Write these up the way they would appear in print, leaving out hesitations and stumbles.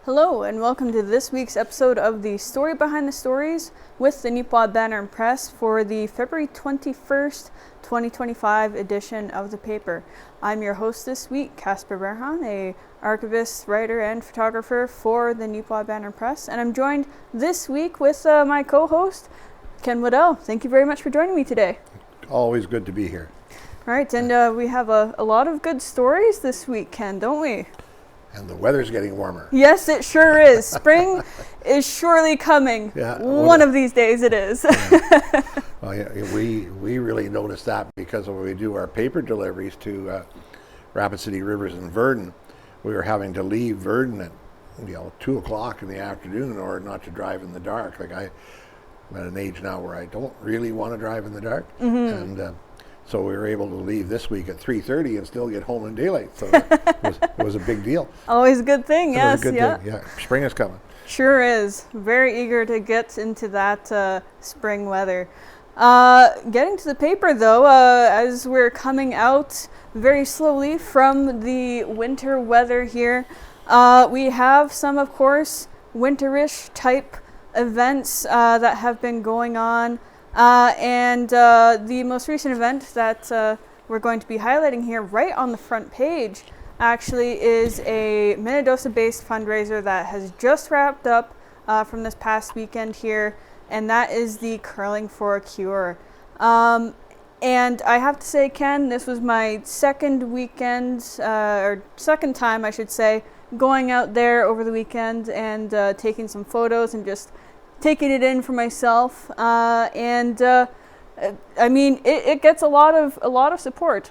Hello and welcome to this week's episode of the Story Behind the Stories with the Neepawa Banner Press for the February 21st, 2025 edition of the paper. I'm your host this week, Casper, Wehrhahn, a archivist, writer, and photographer for the Neepawa Banner Press, and I'm joined this week with my co-host, Ken Waddell. Thank you very much for joining me today. Always good to be here. All right, and we have a lot of good stories this week, Ken, don't we? And the weather's getting warmer. Yes, it sure is. Spring is surely coming. Yeah, One of these days it is. Yeah. Well, yeah, we really noticed that because when we do our paper deliveries to Rapid City Rivers and Verdon, we were having to leave Verdon at 2 o'clock in the afternoon in order not to drive in the dark. Like I'm at an age now where I don't really want to drive in the dark, and so we were able to leave this week at 3:30 and still get home in daylight. So it was a big deal. Always a good thing, yes. It was a good thing. Yeah, spring is coming. Sure is. Very eager to get into that spring weather. Getting to the paper though, as we're coming out very slowly from the winter weather here, we have some, of course, winterish type events that have been going on. And the most recent event that we're going to be highlighting here right on the front page actually is a Minnedosa-based fundraiser that has just wrapped up from this past weekend here, and that is the Curling for a Cure. And I have to say, Ken, this was my second weekend, or second time I should say, going out there over the weekend and taking some photos and just taking it in for myself, and I mean it gets a lot of support,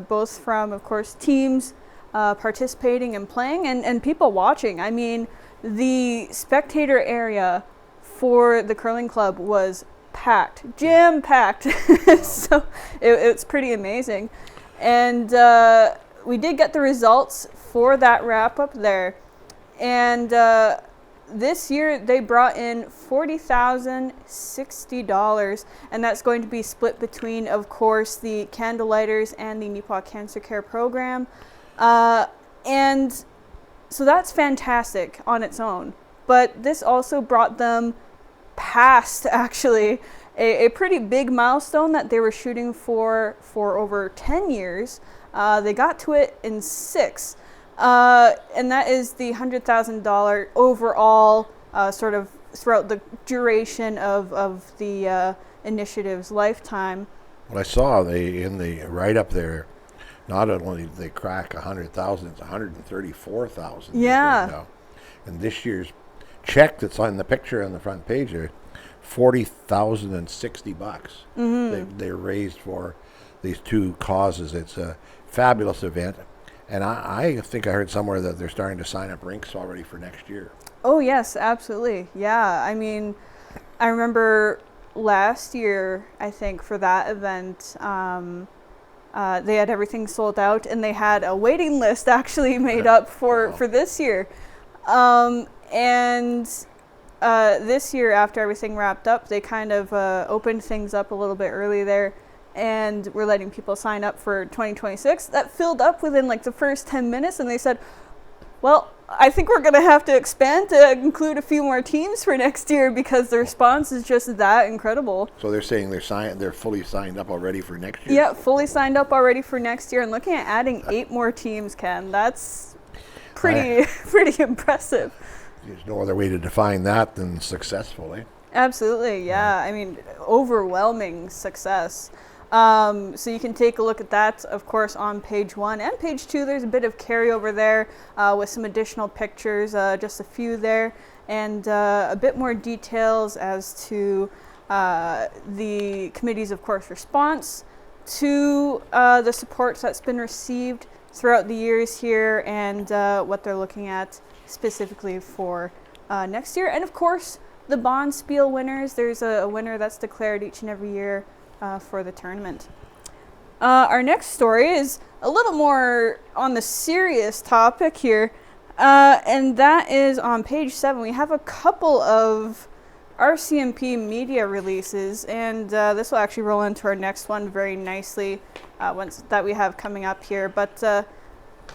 both from, of course, teams participating and playing, and people watching. I mean, the spectator area for the curling club was packed, jam-packed. So it's pretty amazing, and we did get the results for that wrap-up there, and this year they brought in $40,060, and that's going to be split between, of course, the Candlelighters and the Neepawa Cancer Care Program. And so that's fantastic on its own. But this also brought them past, actually, a pretty big milestone that they were shooting for over 10 years. They got to it in 6. And that is the $100,000 overall, sort of throughout the duration of the initiative's lifetime. What I saw, in the write-up there, not only did they crack 100,000, it's 134,000. Yeah. And this year's check that's on the picture on the front page there, $40,060. They raised for these two causes. It's a fabulous event. And I think I heard somewhere that they're starting to sign up rinks already for next year. Oh, yes, absolutely. Yeah, I mean, I remember last year, I think, for that event, they had everything sold out, and they had a waiting list actually made up for this year. And this year, after everything wrapped up, they kind of opened things up a little bit early there. And we're letting people sign up for 2026. That filled up within like the first 10 minutes, and they said, well, I think we're going to have to expand to include a few more teams for next year because the response is just that incredible. So they're saying they're fully signed up already for next year? Yeah, fully signed up already for next year, and looking at adding 8 more teams, Ken. That's pretty impressive. There's no other way to define that than successful, eh? Absolutely, yeah. I mean, overwhelming success. So you can take a look at that, of course, on page 1 and page 2. There's a bit of carryover there with some additional pictures, just a few there, and a bit more details as to the committee's, of course, response to the support that's been received throughout the years here, and what they're looking at specifically for next year. And, of course, the Bond Spiel winners. There's a winner that's declared each and every year for the tournament. Our next story is a little more on the serious topic here, and that is on page 7. We have a couple of RCMP media releases, and this will actually roll into our next one very nicely once that we have coming up here. But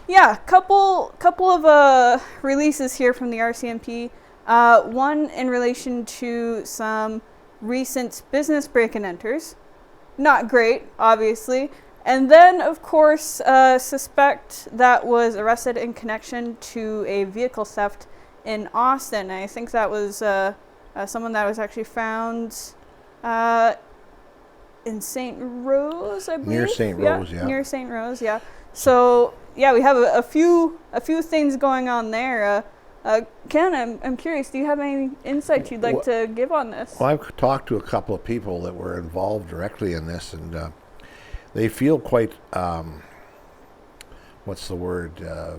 Yeah, couple of releases here from the RCMP. One in relation to some recent business break and enters. Not great, obviously. And then, of course, suspect that was arrested in connection to a vehicle theft in Austin. I think that was someone that was actually found in St. Rose, I believe. Near St. Rose, yeah. Near St. Rose, yeah. So, yeah, we have a few things going on there. Ken, I'm curious, do you have any insight you'd like to give on this? Well, I've talked to a couple of people that were involved directly in this, and they feel quite,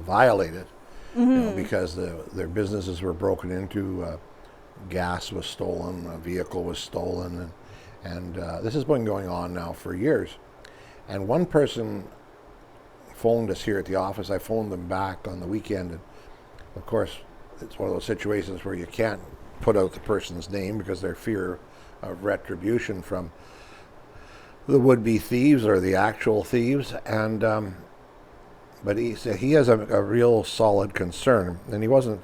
violated, because their businesses were broken into, gas was stolen, a vehicle was stolen, and this has been going on now for years. And one person phoned us here at the office. I phoned them back on the weekend, and of course, it's one of those situations where you can't put out the person's name because their fear of retribution from the would-be thieves or the actual thieves. And but he said he has a real solid concern, and he wasn't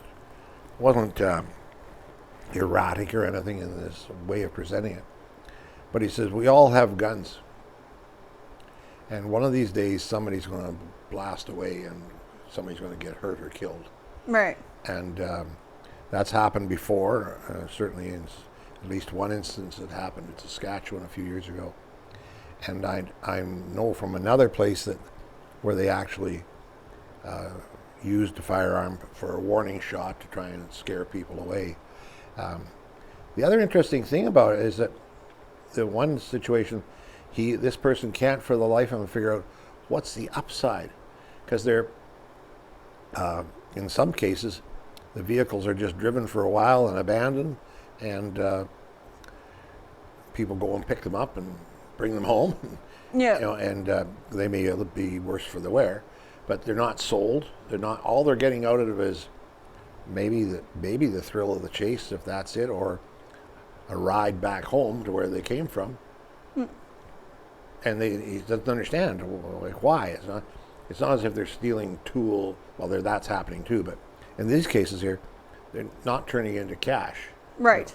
erratic or anything in this way of presenting it. But he says we all have guns, and one of these days somebody's going to blast away, and somebody's going to get hurt or killed. Right. And that's happened before, certainly in at least one instance that happened in Saskatchewan a few years ago. And I know from another place where they actually used a firearm for a warning shot to try and scare people away. The other interesting thing about it is that the one situation, this person can't for the life of him figure out what's the upside, because they're in some cases, the vehicles are just driven for a while and abandoned, and people go and pick them up and bring them home. Yeah. And they may be worse for the wear, but they're not sold. They're not. All they're getting out of it is maybe the thrill of the chase, if that's it, or a ride back home to where they came from. And he doesn't understand why. It's not as if they're stealing tool. Well, that's happening too, but in these cases here, they're not turning into cash, right,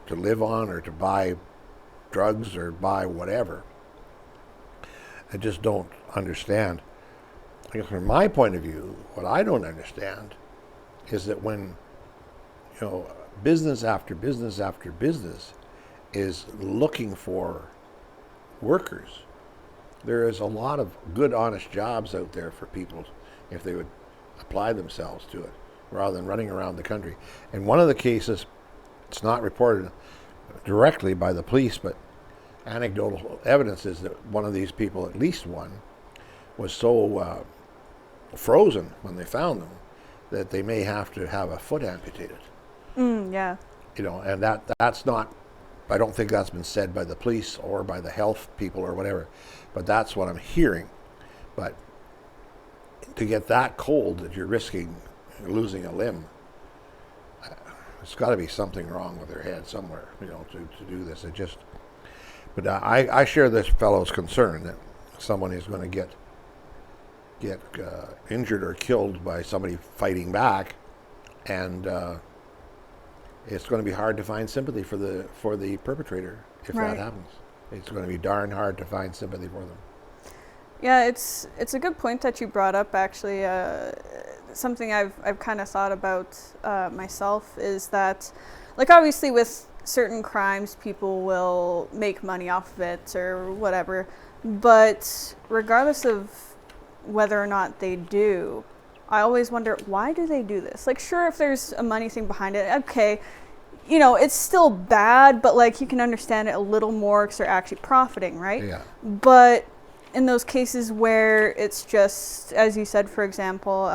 to live on or to buy drugs or buy whatever. I just don't understand. I guess from my point of view, what I don't understand is that when business after business after business is looking for workers, there is a lot of good, honest jobs out there for people if they would apply themselves to it, rather than running around the country. And one of the cases, it's not reported directly by the police, but anecdotal evidence is that one of these people, at least one, was so frozen when they found them that they may have to have a foot amputated. Yeah. And that's not, I don't think that's been said by the police or by the health people or whatever, but that's what I'm hearing. But to get that cold that you're risking losing a limb, it's got to be something wrong with their head somewhere, to do this. But I share this fellow's concern that someone is going to get injured or killed by somebody fighting back, and it's going to be hard to find sympathy for the perpetrator if right. that happens. It's going to be darn hard to find sympathy for them. Yeah, it's a good point that you brought up. Actually, something I've kind of thought about myself is that, like, obviously with certain crimes, people will make money off of it or whatever. But regardless of whether or not they do, I always wonder, why do they do this? Like, sure, if there's a money thing behind it, okay, it's still bad, but like you can understand it a little more because they're actually profiting, right? Yeah. But in those cases where it's just, as you said, for example,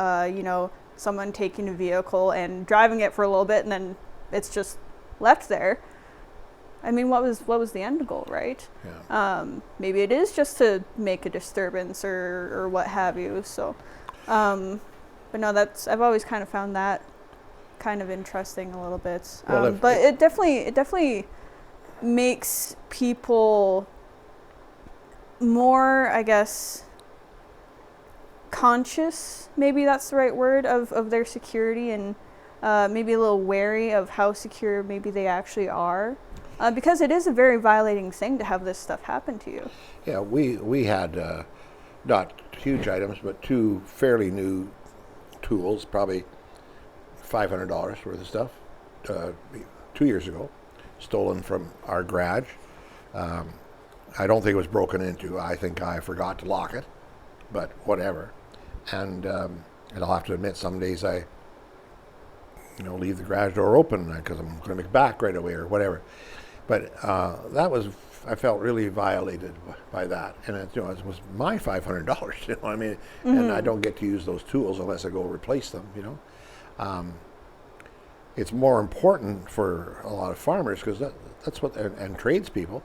someone taking a vehicle and driving it for a little bit and then it's just left there. I mean, what was the end goal, right? Yeah. Maybe it is just to make a disturbance or what have you. So, but no, I've always kind of found that kind of interesting a little bit. But it definitely makes people more, I guess, conscious, maybe that's the right word, of their security, and maybe a little wary of how secure maybe they actually are. Because it is a very violating thing to have this stuff happen to you. Yeah, we had not huge items, but two fairly new tools, probably $500 worth of stuff, 2 years ago, stolen from our garage. I don't think it was broken into. I think I forgot to lock it, but whatever. And I'll have to admit, some days I, leave the garage door open because I'm going to be back right away or whatever. But I felt really violated by that, and it was my $500. I mean, and I don't get to use those tools unless I go replace them. It's more important for a lot of farmers because that's what and tradespeople.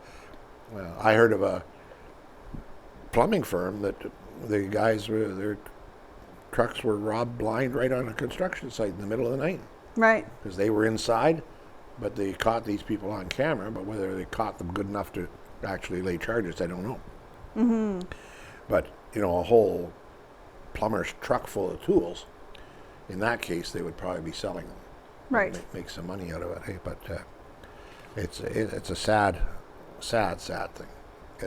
I heard of a plumbing firm that the guys their trucks were robbed blind right on a construction site in the middle of the night. Right. Because they were inside, but they caught these people on camera. But whether they caught them good enough to actually lay charges, I don't know. Mm-hmm. But a whole plumber's truck full of tools. In that case, they would probably be selling them. Right. Make some money out of it. Hey? But it's a sad thing.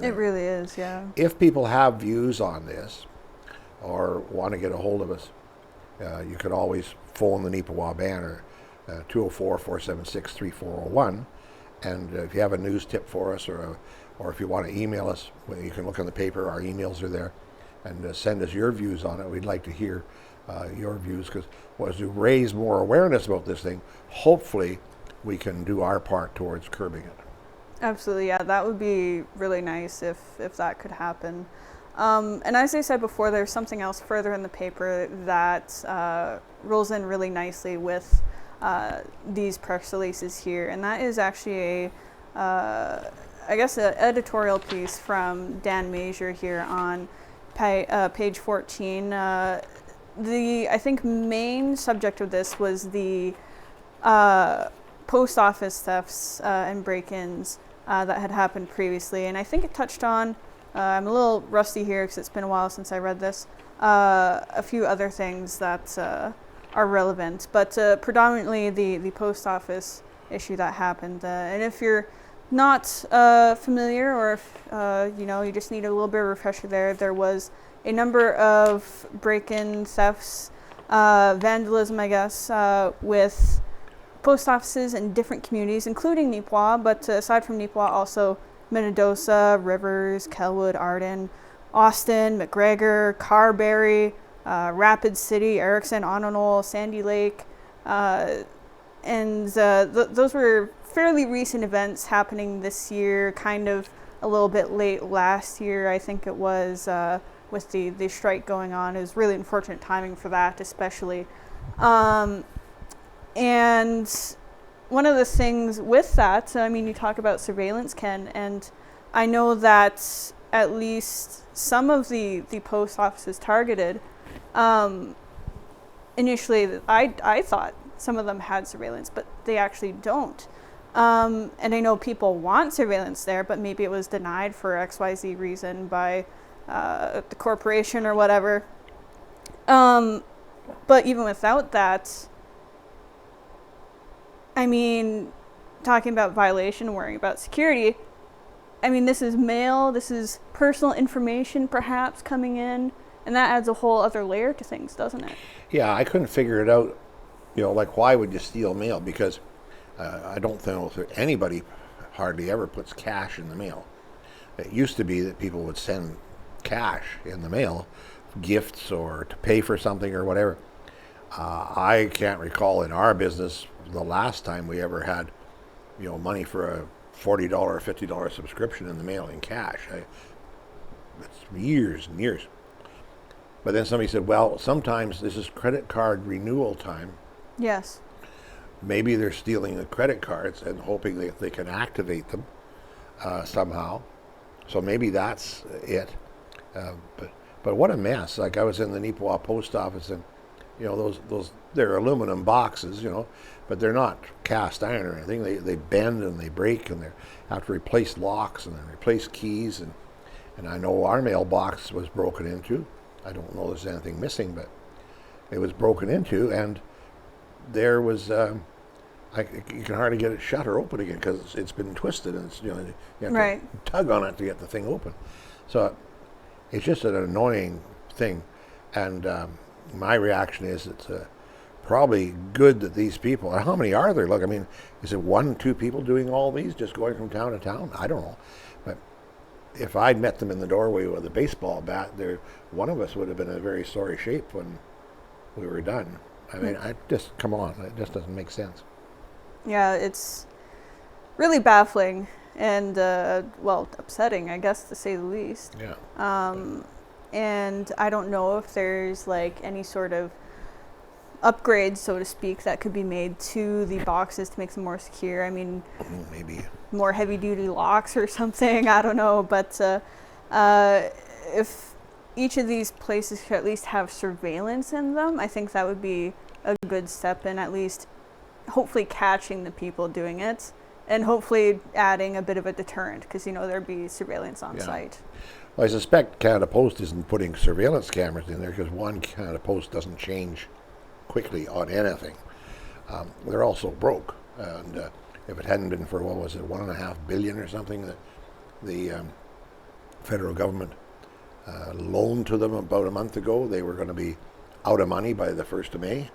It really is, yeah. If people have views on this or want to get a hold of us, you could always phone the Neepawa Banner, 204-476-3401. And if you have a news tip for us or if you want to email us, you can look in the paper. Our emails are there. And send us your views on it. We'd like to hear your views because as we raise more awareness about this thing, hopefully we can do our part towards curbing it. Absolutely, yeah. That would be really nice if that could happen. And as I said before, there's something else further in the paper that rolls in really nicely with these press releases here, and that is actually an editorial piece from Dan Major here on page 14. I think main subject of this was the post office thefts and break-ins that had happened previously, and I think it touched on, I'm a little rusty here because it's been a while since I read this, a few other things that are relevant, but predominantly the post office issue that happened. And if you're not familiar, or if you just need a little bit of refresher there was a number of break-in thefts, vandalism, I guess, with post offices in different communities, including Neepawa, but aside from Neepawa, also Minnedosa, Rivers, Kelwood, Arden, Austin, McGregor, Carberry, Rapid City, Erickson, Ononol, Sandy Lake, and those were fairly recent events happening this year, kind of a little bit late last year, I think it was, with the strike going on. It was really unfortunate timing for that, especially. And one of the things with that, you talk about surveillance, Ken, and I know that at least some of the post offices targeted, initially I thought some of them had surveillance, but they actually don't. And I know people want surveillance there, but maybe it was denied for XYZ reason by the corporation or whatever. But even without that, talking about violation, worrying about security, this is mail, this is personal information perhaps coming in, and that adds a whole other layer to things, doesn't it? Yeah, I couldn't figure it out, why would you steal mail? Because I don't think anybody hardly ever puts cash in the mail. It used to be that people would send cash in the mail, gifts or to pay for something or whatever. I can't recall in our business the last time we ever had, money for a $40 or $50 subscription in the mail in cash. It's years and years. But then somebody said, well, sometimes this is credit card renewal time. Yes. Maybe they're stealing the credit cards and hoping that they can activate them somehow. So maybe that's it. But what a mess. Like I was in the Neepawa post office and, those they're aluminum boxes, but they're not cast iron or anything. They bend and they break and they have to replace locks and then replace keys. And I know our mailbox was broken into. I don't know if there's anything missing, but it was broken into, and there was, you can hardly get it shut or open again because it's been twisted, and it's, you have Right. to tug on it to get the thing open. So it's just an annoying thing, and my reaction is it's probably good that these people, how many are there? Look, I mean, is it 1, 2 people doing all these, just going from town to town? I don't know. But if I'd met them in the doorway with a baseball bat, one of us would have been in a very sorry shape when we were done. I mean, come on, it just doesn't make sense. Yeah, it's really baffling and, upsetting, I guess, to say the least. Yeah. And I don't know if there's like any sort of upgrades, so to speak, that could be made to the boxes to make them more secure. I mean, maybe more heavy-duty locks or something. I don't know, but if each of these places could at least have surveillance in them, I think that would be a good step in at least hopefully catching the people doing it, and hopefully adding a bit of a deterrent, because there'd be surveillance on site. Well, I suspect Canada Post isn't putting surveillance cameras in there because one, Canada Post doesn't change quickly on anything. They're also broke, and if it hadn't been for, what was it, $1.5 billion or something that the federal government loaned to them about a month ago, they were going to be out of money by the 1st of May.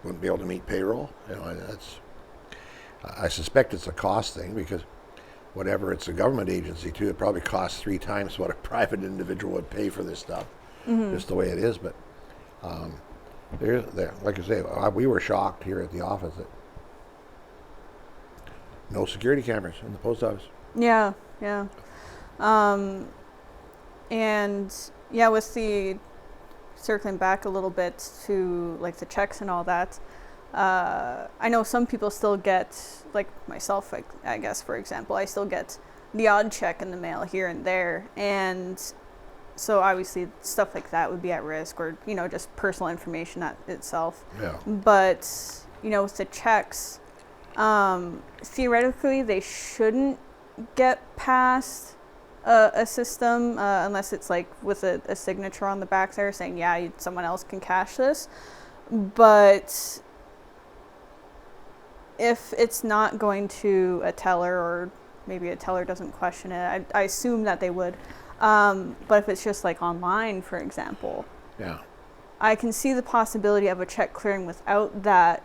Wouldn't be able to meet payroll. I suspect it's a cost thing, because whatever, it's a government agency too, it probably costs 3 times what a private individual would pay for this stuff, just the way it is. But like I say, we were shocked here at the office that no security cameras in the post office. Yeah. And yeah, with the circling back a little bit to like the checks and all that, I know some people still get, like myself, I guess, for example, I still get the odd check in the mail here and there, and so obviously stuff like that would be at risk, or just personal information itself. Yeah. But with the checks, theoretically they shouldn't get past a system unless it's like with a signature on the back there saying, yeah, someone else can cash this. But if it's not going to a teller, or maybe a teller doesn't question it, I assume that they would. But if it's just like online, for example, yeah, I can see the possibility of a check clearing without that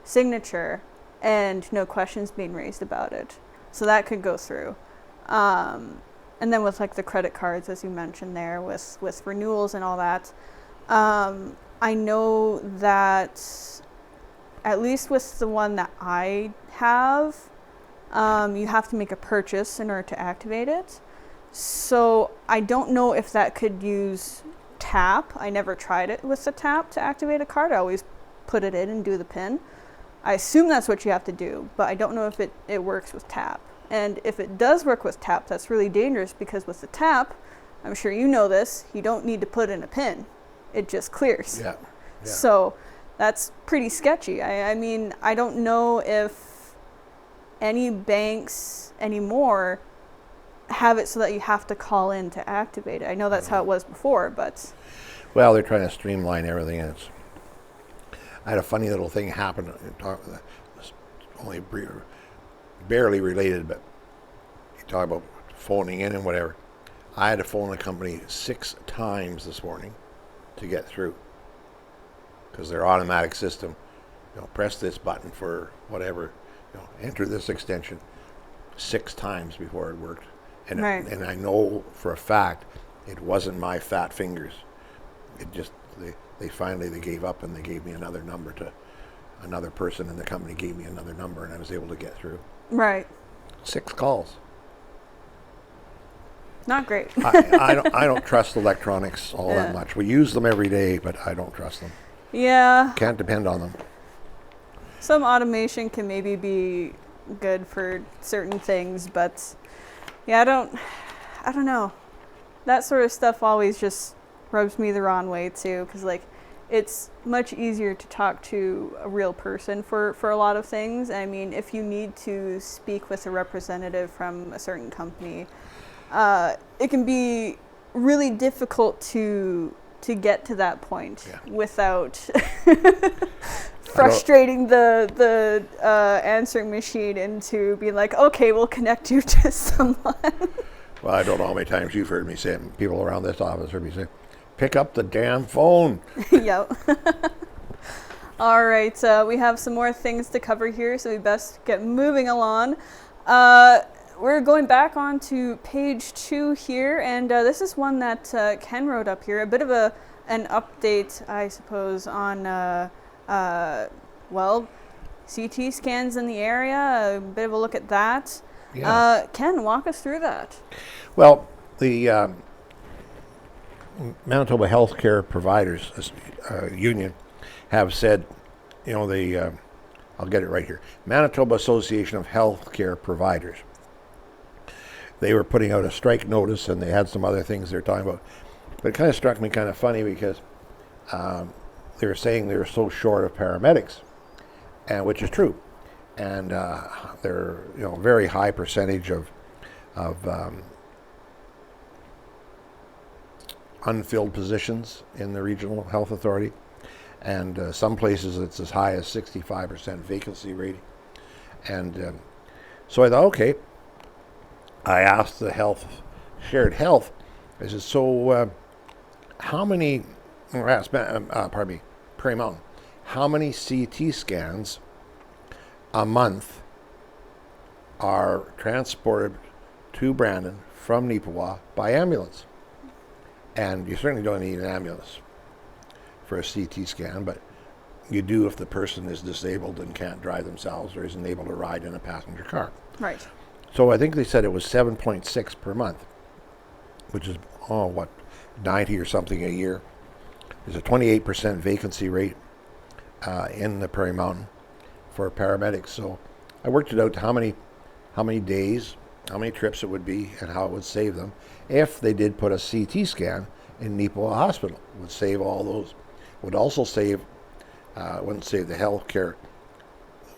signature and no questions being raised about it. So that could go through. And then with like the credit cards, as you mentioned there, with renewals and all that, I know that at least with the one that I have, you have to make a purchase in order to activate it. So I don't know if that could use tap. I never tried it with the tap to activate a card. I always put it in and do the PIN. I assume that's what you have to do, but I don't know if it works with tap. And if it does work with tap, that's really dangerous, because with the tap, I'm sure you know this, you don't need to put in a PIN. It just clears. Yeah. So that's pretty sketchy. I mean, I don't know if any banks anymore have it so that you have to call in to activate it. I know that's how it was before, but... Well, they're trying to streamline everything, and I had a funny little thing happen. It's only barely related, but you talk about phoning in and whatever. I had to phone the company 6 times this morning to get through, because their automatic system, press this button for whatever, enter this extension, 6 times before it worked. And, right. And I know for a fact it wasn't my fat fingers. It just, they finally gave up, and they gave me another number to another person in the company, gave me another number, and I was able to get through. Right. 6 calls. Not great. I don't trust electronics all that much. We use them every day, but I don't trust them. Yeah. Can't depend on them. Some automation can maybe be good for certain things, but yeah, I don't know. That sort of stuff always just rubs me the wrong way too, because like it's much easier to talk to a real person for a lot of things. I mean, if you need to speak with a representative from a certain company, it can be really difficult to to get to that point Yeah. without frustrating the answering machine into being like, okay, we'll connect you to someone. Well, I don't know how many times you've heard me say it. People around this office heard me say, pick up the damn phone. Yep. All right, we have some more things to cover here, so we best get moving along. We're going back on to page 2 here, and this is one that Ken wrote up here, a bit of an update, I suppose, on, well, CT scans in the area, a bit of a look at that. Yeah. Ken, walk us through that. Well, the Manitoba Healthcare Providers Union have said, you know, I'll get it right here, Manitoba Association of Healthcare Providers. They were putting out a strike notice, and they had some other things they were talking about. But it kind of struck me kind of funny because they were saying they were so short of paramedics, and which is true. And they're, you know, very high percentage of unfilled positions in the regional health authority, and some places it's as high as 65% vacancy rate. And so I thought, okay. I asked the shared health. I said, so how many? Or asked, pardon me, Prairie Mountain. How many CT scans a month are transported to Brandon from Neepawa by ambulance? And you certainly don't need an ambulance for a CT scan, but you do if the person is disabled and can't drive themselves or isn't able to ride in a passenger car. Right. So I think they said it was 7.6 per month, which is, 90 or something a year. There's a 28% vacancy rate in the Prairie Mountain for paramedics. So I worked it out to how many days, how many trips it would be, and how it would save them if they did put a CT scan in Neepawa Hospital. It would save all those. Would also save, wouldn't save the healthcare.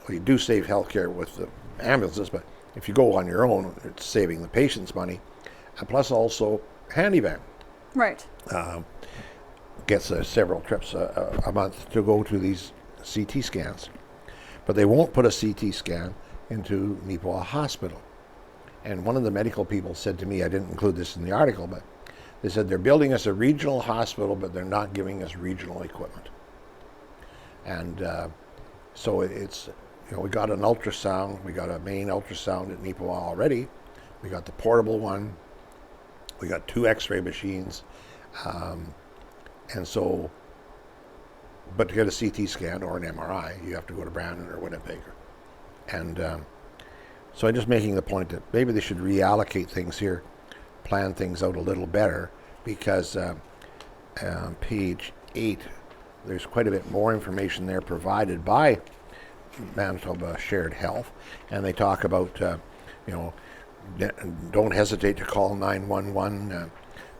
Well, you do save healthcare with the ambulances, but if you go on your own, it's saving the patient's money, and plus also handyman. Right. Gets several trips a month to go to these CT scans. But they won't put a CT scan into Neepawa Hospital. And one of the medical people said to me, I didn't include this in the article, but they said they're building us a regional hospital, but they're not giving us regional equipment. And so it's, you know, we got an ultrasound, we got a main ultrasound at Neepawa already, we got the portable one, we got 2 x-ray machines, and so, but to get a CT scan or an MRI, you have to go to Brandon or Winnipeg. And so I'm just making the point that maybe they should reallocate things here, plan things out a little better, because page 8, there's quite a bit more information there provided by Manitoba Shared Health, and they talk about, don't hesitate to call 911.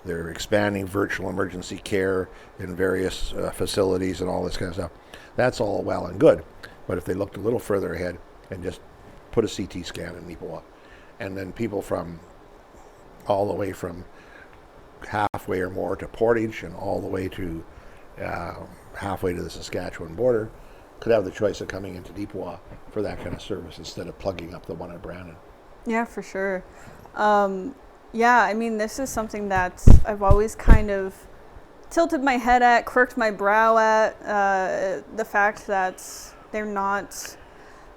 They're expanding virtual emergency care in various facilities and all this kind of stuff. That's all well and good, but if they looked a little further ahead and just put a CT scan in Neepawa, and then people from all the way from halfway or more to Portage and all the way to halfway to the Saskatchewan border could have the choice of coming into Neepawa for that kind of service instead of plugging up the one at Brandon. Yeah, for sure. Yeah, I mean, this is something that I've always kind of tilted my head at, quirked my brow at, the fact that they're not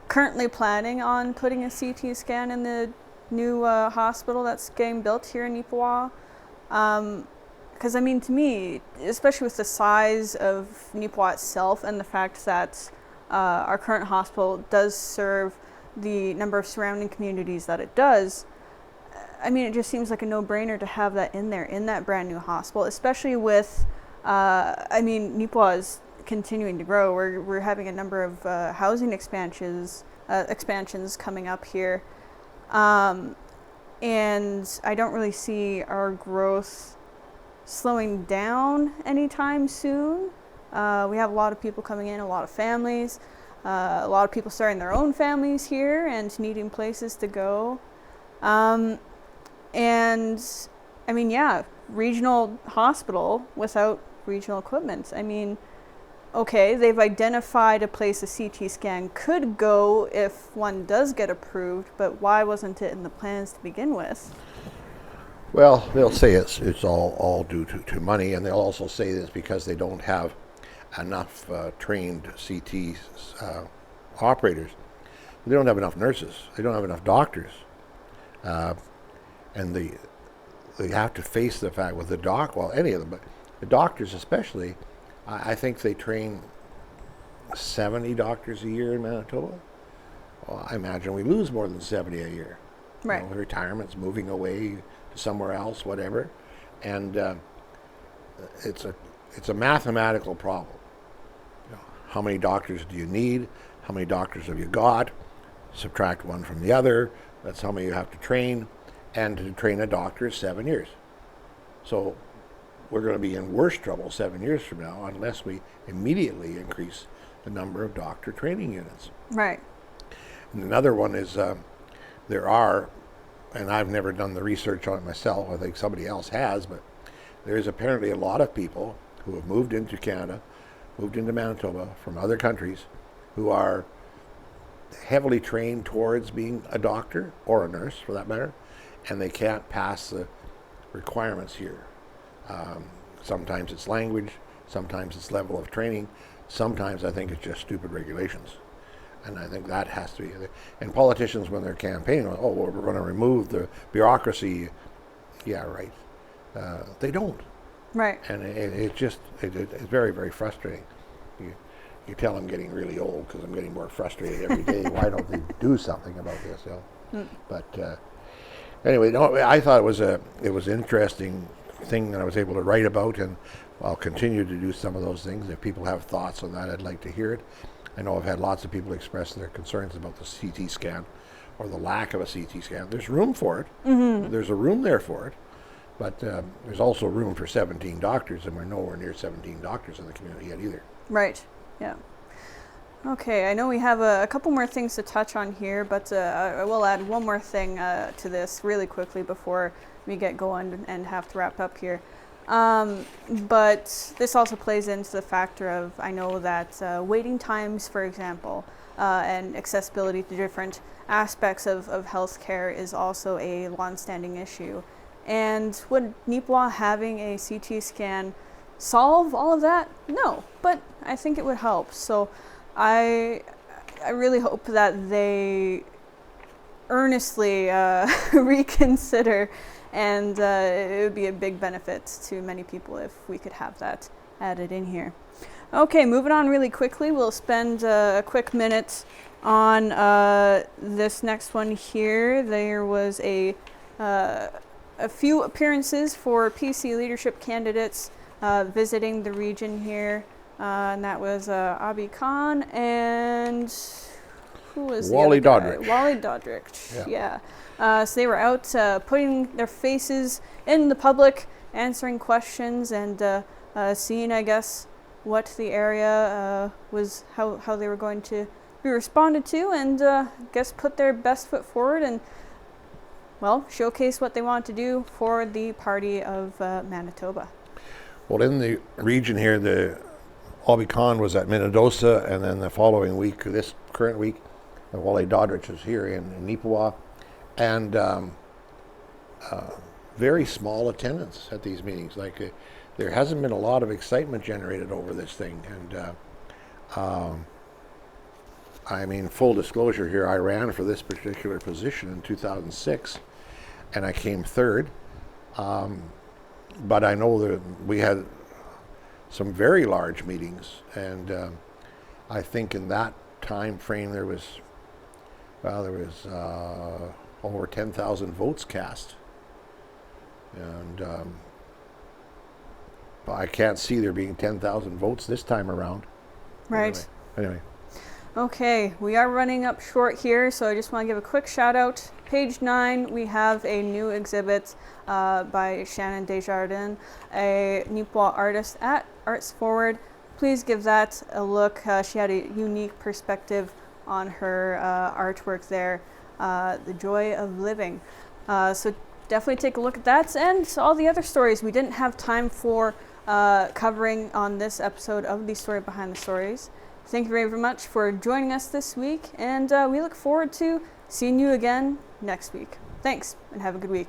currently planning on putting a CT scan in the new hospital that's getting built here in Neepawa. Because, I mean, to me, especially with the size of Neepawa itself and the fact that our current hospital does serve the number of surrounding communities that it does, I mean, it just seems like a no-brainer to have that in there, in that brand new hospital, especially with, I mean, Neepawa is continuing to grow. We're having a number of housing expansions coming up here. And I don't really see our growth slowing down anytime soon. We have a lot of people coming in, a lot of families, a lot of people starting their own families here and needing places to go. And I mean, yeah, regional hospital without regional equipment. I mean, okay, they've identified a place a CT scan could go if one does get approved, but why wasn't it in the plans to begin with? Well, they'll say it's all due to money, and they'll also say this because they don't have enough trained CT operators. They don't have enough nurses. They don't have enough doctors, and they have to face the fact with any of them, but the doctors especially. I think they train 70 doctors a year in Manitoba. Well, I imagine we lose more than 70 a year. Right. Retirement's moving away to somewhere else, whatever, and it's a mathematical problem. How many doctors do you need? How many doctors have you got? Subtract one from the other. That's how many you have to train, and to train a doctor is 7 years. So we're going to be in worse trouble 7 years from now unless we immediately increase the number of doctor training units. Right. And another one is there are, and I've never done the research on it myself, I think somebody else has, but there is apparently a lot of people who have moved into Canada, moved into Manitoba from other countries, who are heavily trained towards being a doctor or a nurse for that matter, and they can't pass the requirements here. Sometimes it's language, sometimes it's level of training, sometimes I think it's just stupid regulations. And I think that has to be. And politicians, when they're campaigning, oh, well, we're going to remove the bureaucracy. Yeah, right. They don't. Right. And it's very, very frustrating. You tell I'm getting really old because I'm getting more frustrated every day. Why don't they do something about this? But anyway, no, I thought it was an interesting thing that I was able to write about, and I'll continue to do some of those things. If people have thoughts on that, I'd like to hear it. I know I've had lots of people express their concerns about the CT scan or the lack of a CT scan. There's room for it. Mm-hmm. There's a room there for it. But there's also room for 17 doctors, and we're nowhere near 17 doctors in the community yet either. Right. Yeah. Okay, I know we have a couple more things to touch on here, but I will add one more thing to this really quickly before we get going and have to wrap up here. But this also plays into the factor of, I know that waiting times, for example, and accessibility to different aspects of healthcare is also a long-standing issue. And would Neepawa having a CT scan solve all of that? No, but I think it would help. So I really hope that they earnestly reconsider, and it would be a big benefit to many people if we could have that added in here. Okay, moving on really quickly, we'll spend a quick minute on this next one here. There was a few appearances for PC leadership candidates visiting the region here, and that was Abi Khan and who was Wally the other Doddridge. guy? Wally Doddridge, yeah. So they were out putting their faces in the public, answering questions, and seeing, I guess, what the area was, how they were going to be responded to, and I guess put their best foot forward and, well, showcase what they want to do for the party of Manitoba. Well, in the region here, the Abi Khan was at Minnedosa, and then the following week, this current week, Wally Doddridge was here in Neepawa, and very small attendance at these meetings. Like there hasn't been a lot of excitement generated over this thing, and I mean, full disclosure here, I ran for this particular position in 2006, and I came third. But I know that we had some very large meetings, and I think in that time frame there was over 10,000 votes cast, and I can't see there being 10,000 votes this time around. Right. Anyway. Okay, we are running up short here, so I just want to give a quick shout out. Page 9, we have a new exhibit by Shannon Desjardins, a Neepawa artist at Arts Forward. Please give that a look. She had a unique perspective on her artwork there, The Joy of Living. So definitely take a look at that and all the other stories. We didn't have time for covering on this episode of The Story Behind the Stories. Thank you very much for joining us this week, and we look forward to seeing you again next week. Thanks, and have a good week.